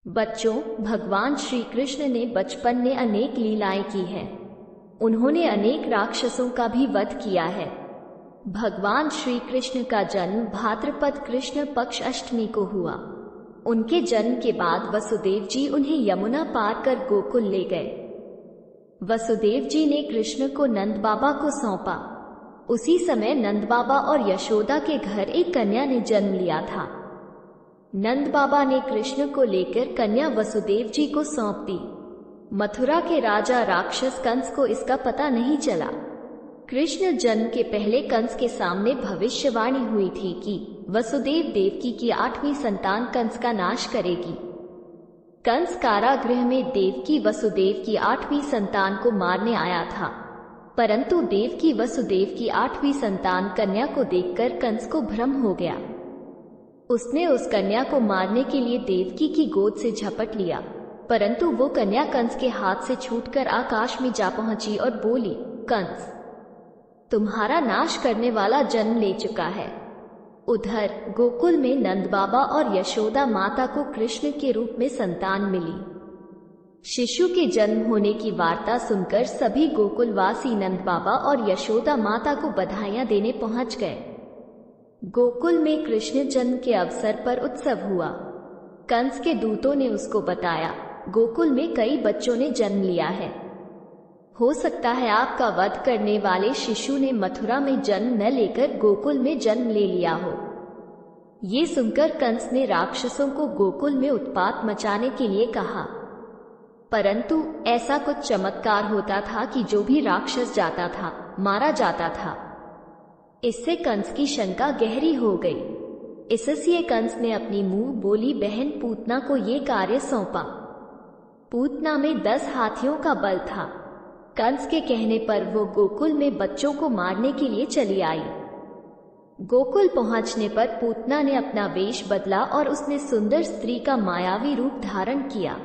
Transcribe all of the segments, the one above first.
बच्चों, भगवान श्री कृष्ण ने बचपन में अनेक लीलाएं की हैं। उन्होंने अनेक राक्षसों का भी वध किया है। भगवान श्री कृष्ण का जन्म भाद्रपद कृष्ण पक्ष अष्टमी को हुआ। उनके जन्म के बाद वसुदेव जी उन्हें यमुना पार कर गोकुल ले गए। वसुदेव जी ने कृष्ण को नंद बाबा को सौंपा। उसी समय नंद बाबा और यशोदा के घर एक कन्या ने जन्म लिया था। नंद बाबा ने कृष्ण को लेकर कन्या वसुदेव जी को सौंप दी। मथुरा के राजा राक्षस कंस को इसका पता नहीं चला। कृष्ण जन्म के पहले कंस के सामने भविष्यवाणी हुई थी कि वसुदेव देवकी की 8वीं संतान कंस का नाश करेगी। कंस कारागृह में देवकी वसुदेव की 8वीं संतान को मारने आया था, परंतु देवकी वसुदेव की 8वीं संतान कन्या को देखकर कंस को भ्रम हो गया। उसने उस कन्या को मारने के लिए देवकी की गोद से झपट लिया, परंतु वो कन्या कंस के हाथ से छूटकर आकाश में जा पहुंची और बोली, कंस, तुम्हारा नाश करने वाला जन्म ले चुका है। उधर गोकुल में नंद बाबा और यशोदा माता को कृष्ण के रूप में संतान मिली। शिशु के जन्म होने की वार्ता सुनकर सभी गोकुलवासी नंद बाबा और यशोदा माता को बधाइयां देने पहुंच गए। गोकुल में कृष्ण जन्म के अवसर पर उत्सव हुआ। कंस के दूतों ने उसको बताया, गोकुल में कई बच्चों ने जन्म लिया है। हो सकता है आपका वध करने वाले शिशु ने मथुरा में जन्म न लेकर गोकुल में जन्म ले लिया हो। ये सुनकर कंस ने राक्षसों को गोकुल में उत्पात मचाने के लिए कहा, परंतु ऐसा कुछ चमत्कार होता था कि जो भी राक्षस जाता था मारा जाता था। इससे कंस की शंका गहरी हो गई। इसलिए कंस ने अपनी मुंह बोली बहन पूतना को ये कार्य सौंपा। पूतना में 10 हाथियों का बल था। कंस के कहने पर वो गोकुल में बच्चों को मारने के लिए चली आई। गोकुल पहुंचने पर पूतना ने अपना वेश बदला और उसने सुंदर स्त्री का मायावी रूप धारण किया।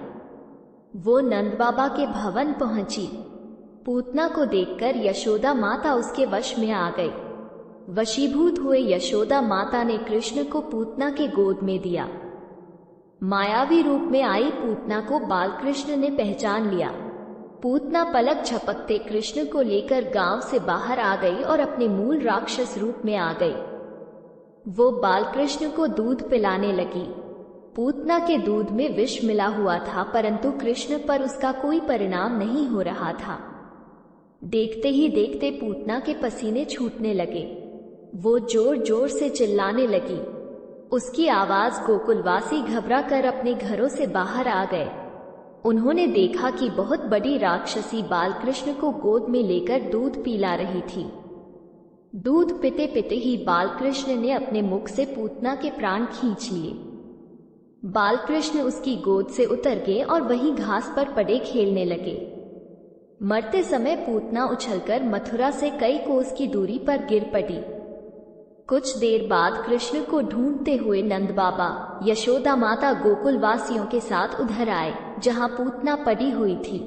वो नंद बाबा के भवन पहुंची। पूतना को देखकर यशोदा माता उसके वश में आ गई। वशीभूत हुए यशोदा माता ने कृष्ण को पूतना के गोद में दिया। मायावी रूप में आई पूतना को बालकृष्ण ने पहचान लिया। पूतना पलक झपकते कृष्ण को लेकर गांव से बाहर आ गई और अपने मूल राक्षस रूप में आ गई। वो बालकृष्ण को दूध पिलाने लगी। पूतना के दूध में विष मिला हुआ था, परंतु कृष्ण पर उसका कोई परिणाम नहीं हो रहा था। देखते ही देखते पूतना के पसीने छूटने लगे। वो जोर जोर से चिल्लाने लगी। उसकी आवाज गोकुलवासी घबरा कर अपने घरों से बाहर आ गए। उन्होंने देखा कि बहुत बड़ी राक्षसी बालकृष्ण को गोद में लेकर दूध पिला रही थी। दूध पीते पीते ही बालकृष्ण ने अपने मुख से पूतना के प्राण खींच लिए। बालकृष्ण उसकी गोद से उतर गए और वहीं घास पर पड़े खेलने लगे। मरते समय पूतना उछलकर मथुरा से कई कोस की दूरी पर गिर पड़ी। कुछ देर बाद कृष्ण को ढूंढते हुए नंद बाबा, यशोदा माता गोकुलवासियों के साथ उधर आए, जहां पूतना पड़ी हुई थी।